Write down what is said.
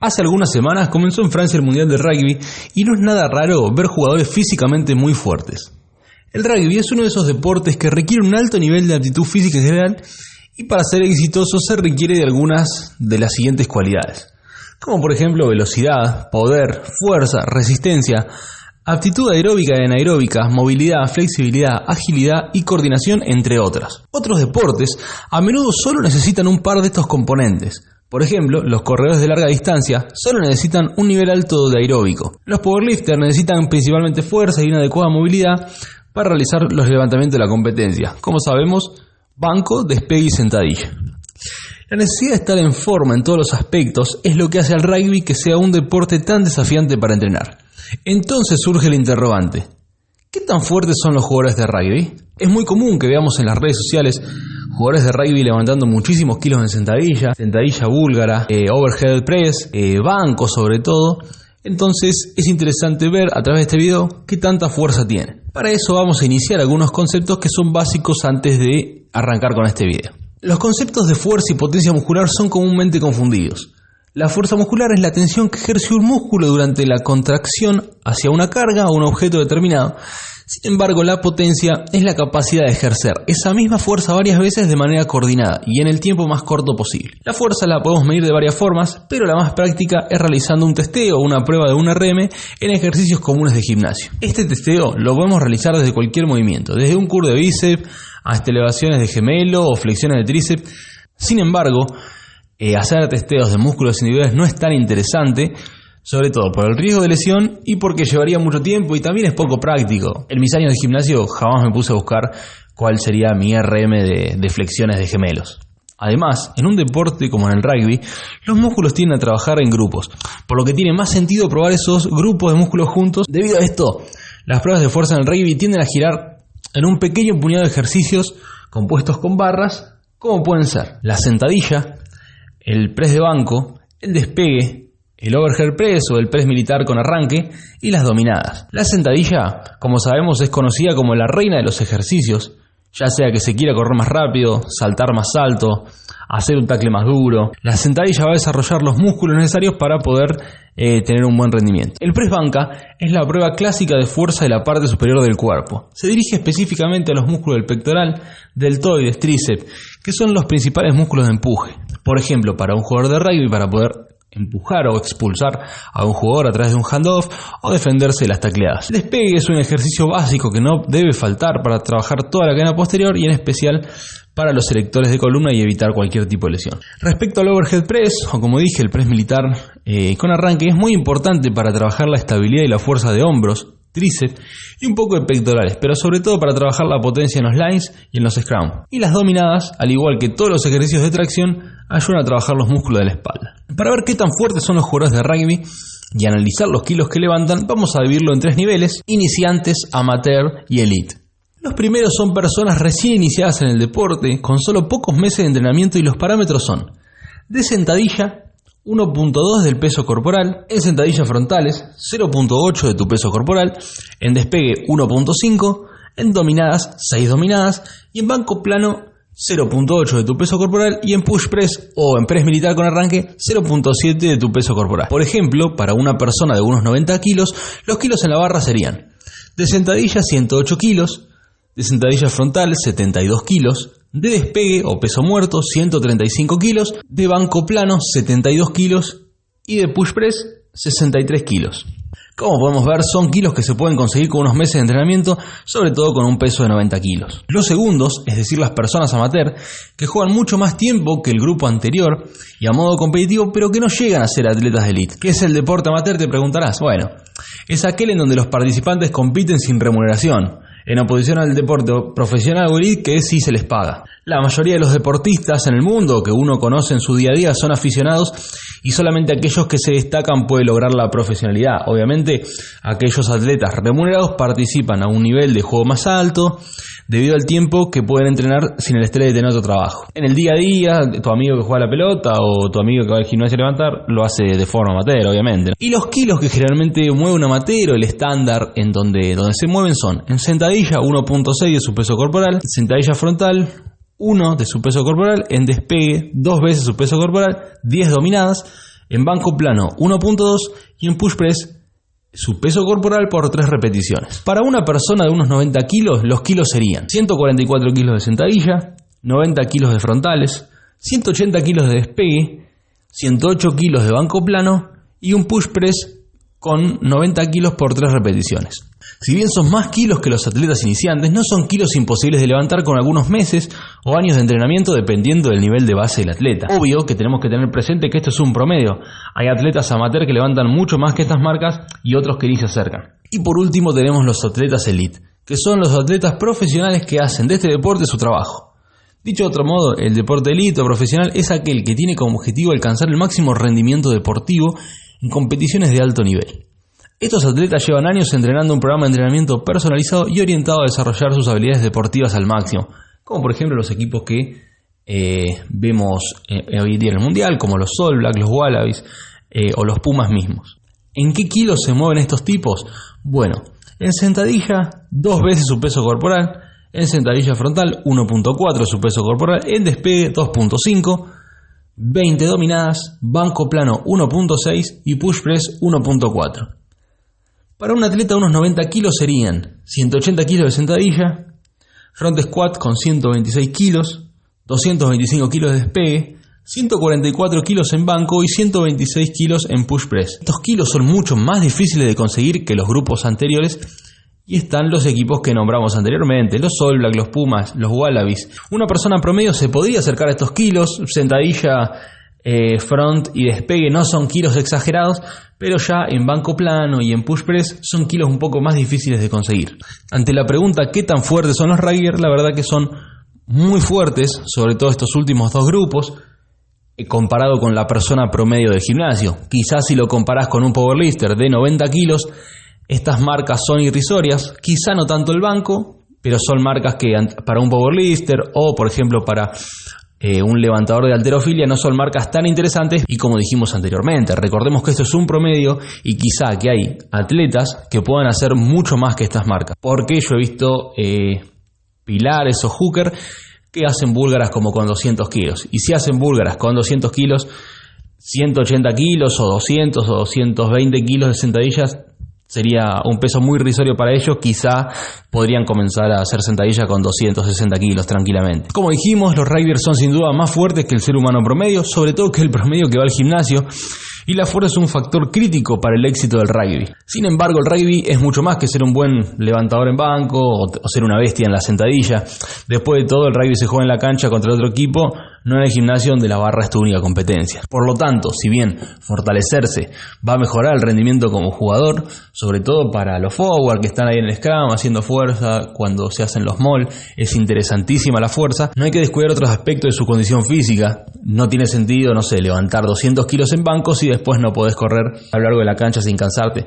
Hace algunas semanas comenzó en Francia el Mundial de Rugby y no es nada raro ver jugadores físicamente muy fuertes. El rugby es uno de esos deportes que requiere un alto nivel de aptitud física en general y para ser exitoso se requiere de algunas de las siguientes cualidades, como por ejemplo velocidad, poder, fuerza, resistencia, aptitud aeróbica y anaeróbica, movilidad, flexibilidad, agilidad y coordinación, entre otras. Otros deportes a menudo solo necesitan un par de estos componentes. Por ejemplo, los corredores de larga distancia solo necesitan un nivel alto de aeróbico. Los powerlifters necesitan principalmente fuerza y una adecuada movilidad para realizar los levantamientos de la competencia. Como sabemos, banco, despegue y sentadilla. La necesidad de estar en forma en todos los aspectos es lo que hace al rugby que sea un deporte tan desafiante para entrenar. Entonces surge el interrogante: ¿qué tan fuertes son los jugadores de rugby? Es muy común que veamos en las redes sociales jugadores de rugby levantando muchísimos kilos en sentadilla búlgara, overhead press, banco sobre todo. Entonces es interesante ver a través de este video qué tanta fuerza tienen. Para eso vamos a iniciar algunos conceptos que son básicos antes de arrancar con este video. Los conceptos de fuerza y potencia muscular son comúnmente confundidos. La fuerza muscular es la tensión que ejerce un músculo durante la contracción hacia una carga o un objeto determinado. Sin embargo, la potencia es la capacidad de ejercer esa misma fuerza varias veces de manera coordinada y en el tiempo más corto posible. La fuerza la podemos medir de varias formas, pero la más práctica es realizando un testeo o una prueba de un RM en ejercicios comunes de gimnasio. Este testeo lo podemos realizar desde cualquier movimiento, desde un curl de bíceps hasta elevaciones de gemelo o flexiones de tríceps. Sin embargo, hacer testeos de músculos individuales no es tan interesante, sobre todo por el riesgo de lesión y porque llevaría mucho tiempo y también es poco práctico. En mis años de gimnasio jamás me puse a buscar cuál sería mi RM de flexiones de gemelos. Además, en un deporte como en el rugby, los músculos tienden a trabajar en grupos, por lo que tiene más sentido probar esos grupos de músculos juntos. Debido a esto, las pruebas de fuerza en el rugby tienden a girar en un pequeño puñado de ejercicios compuestos con barras, como pueden ser la sentadilla, el press de banco, el despegue, el overhead press o el press militar con arranque y las dominadas. La sentadilla, como sabemos, es conocida como la reina de los ejercicios, ya sea que se quiera correr más rápido, saltar más alto, hacer un tackle más duro. La sentadilla va a desarrollar los músculos necesarios para poder tener un buen rendimiento. El press banca es la prueba clásica de fuerza de la parte superior del cuerpo. Se dirige específicamente a los músculos del pectoral, deltoides, tríceps, que son los principales músculos de empuje. Por ejemplo, para un jugador de rugby, para poder empujar o expulsar a un jugador a través de un handoff o defenderse de las tacleadas. El despegue es un ejercicio básico que no debe faltar para trabajar toda la cadena posterior y en especial para los selectores de columna y evitar cualquier tipo de lesión. Respecto al overhead press, o como dije, el press militar con arranque, es muy importante para trabajar la estabilidad y la fuerza de hombros, tríceps y un poco de pectorales, pero sobre todo para trabajar la potencia en los lines y en los scrum. Y las dominadas, al igual que todos los ejercicios de tracción, ayudan a trabajar los músculos de la espalda. Para ver qué tan fuertes son los jugadores de rugby y analizar los kilos que levantan, vamos a dividirlo en 3 niveles: iniciantes, amateur y elite. Los primeros son personas recién iniciadas en el deporte, con solo pocos meses de entrenamiento, y los parámetros son: de sentadilla, 1.2 del peso corporal; en sentadillas frontales, 0.8 de tu peso corporal; en despegue, 1.5; en dominadas, 6 dominadas; y en banco plano, 0.8 de tu peso corporal; y en push press o en press militar con arranque, 0.7 de tu peso corporal. Por ejemplo, para una persona de unos 90 kilos, los kilos en la barra serían: de sentadilla, 108 kilos; de sentadilla frontal, 72 kilos; de despegue o peso muerto, 135 kilos; de banco plano, 72 kilos; y de push press, 63 kilos. Como podemos ver, son kilos que se pueden conseguir con unos meses de entrenamiento, sobre todo con un peso de 90 kilos. Los segundos, es decir, las personas amateur, que juegan mucho más tiempo que el grupo anterior y a modo competitivo, pero que no llegan a ser atletas de elite. ¿Qué es el deporte amateur?, te preguntarás. Bueno, es aquel en donde los participantes compiten sin remuneración, en oposición al deporte profesional o elite, que sí se les paga. La mayoría de los deportistas en el mundo que uno conoce en su día a día son aficionados, y solamente aquellos que se destacan pueden lograr la profesionalidad. Obviamente, aquellos atletas remunerados participan a un nivel de juego más alto, debido al tiempo que pueden entrenar sin el estrés de tener otro trabajo. En el día a día, tu amigo que juega a la pelota o tu amigo que va al gimnasio a levantar, lo hace de forma amateur, obviamente. Y los kilos que generalmente mueve un amateur, o el estándar en donde se mueven, son: en sentadilla, 1.6 de su peso corporal; sentadilla frontal, 1 de su peso corporal; en despegue, 2 veces su peso corporal; 10 dominadas; En banco plano 1.2 y en push press su peso corporal por 3 repeticiones. Para una persona de unos 90 kilos, los kilos serían 144 kilos de sentadilla, 90 kilos de frontales, 180 kilos de despegue, 108 kilos de banco plano y un push press con 90 kilos por 3 repeticiones. Si bien son más kilos que los atletas iniciantes, no son kilos imposibles de levantar con algunos meses o años de entrenamiento dependiendo del nivel de base del atleta. Obvio que tenemos que tener presente que esto es un promedio. Hay atletas amateur que levantan mucho más que estas marcas y otros que ni se acercan. Y por último tenemos los atletas elite, que son los atletas profesionales que hacen de este deporte su trabajo. Dicho de otro modo, el deporte elite o profesional es aquel que tiene como objetivo alcanzar el máximo rendimiento deportivo en competiciones de alto nivel. Estos atletas llevan años entrenando un programa de entrenamiento personalizado y orientado a desarrollar sus habilidades deportivas al máximo, como por ejemplo los equipos que vemos hoy en día en el mundial, como los All Blacks, los Wallabies o los Pumas mismos. ¿En qué kilos se mueven estos tipos? Bueno, en sentadilla 2 veces su peso corporal, en sentadilla frontal 1.4 su peso corporal, en despegue 2.5, 20 dominadas, banco plano 1.6 y push press 1.4. Para un atleta de unos 90 kilos serían 180 kilos de sentadilla, front squat con 126 kilos, 225 kilos de despegue, 144 kilos en banco y 126 kilos en push press. Estos kilos son mucho más difíciles de conseguir que los grupos anteriores y están los equipos que nombramos anteriormente, los All Blacks, los Pumas, los Wallabies. Una persona promedio se podría acercar a estos kilos, sentadilla, front y despegue no son kilos exagerados, pero ya en banco plano y en push press son kilos un poco más difíciles de conseguir. Ante la pregunta ¿qué tan fuertes son los rugbyers? La verdad que son muy fuertes, sobre todo estos últimos 2 grupos, comparado con la persona promedio del gimnasio. Quizás si lo comparás con un powerlifter de 90 kilos, estas marcas son irrisorias, quizá no tanto el banco, pero son marcas que para un powerlifter o por ejemplo para un levantador de halterofilia no son marcas tan interesantes. Y como dijimos anteriormente, recordemos que esto es un promedio y quizá que hay atletas que puedan hacer mucho más que estas marcas, porque yo he visto pilares o hooker que hacen búlgaras como con 200 kilos, y si hacen búlgaras con 200 kilos, 180 kilos o 200 o 220 kilos de sentadillas sería un peso muy irrisorio para ellos. Quizá podrían comenzar a hacer sentadilla con 260 kilos tranquilamente. Como dijimos, los rugbyers son sin duda más fuertes que el ser humano promedio, sobre todo que el promedio que va al gimnasio, y la fuerza es un factor crítico para el éxito del rugby. Sin embargo, el rugby es mucho más que ser un buen levantador en banco o ser una bestia en la sentadilla. Después de todo, el rugby se juega en la cancha contra el otro equipo, no en el gimnasio donde la barra es tu única competencia. Por lo tanto, si bien fortalecerse va a mejorar el rendimiento como jugador, sobre todo para los forward que están ahí en el scrum haciendo fuerza, cuando se hacen los maul, es interesantísima la fuerza, no hay que descuidar otros aspectos de su condición física. No tiene sentido, levantar 200 kilos en banco si después no podés correr a lo largo de la cancha sin cansarte.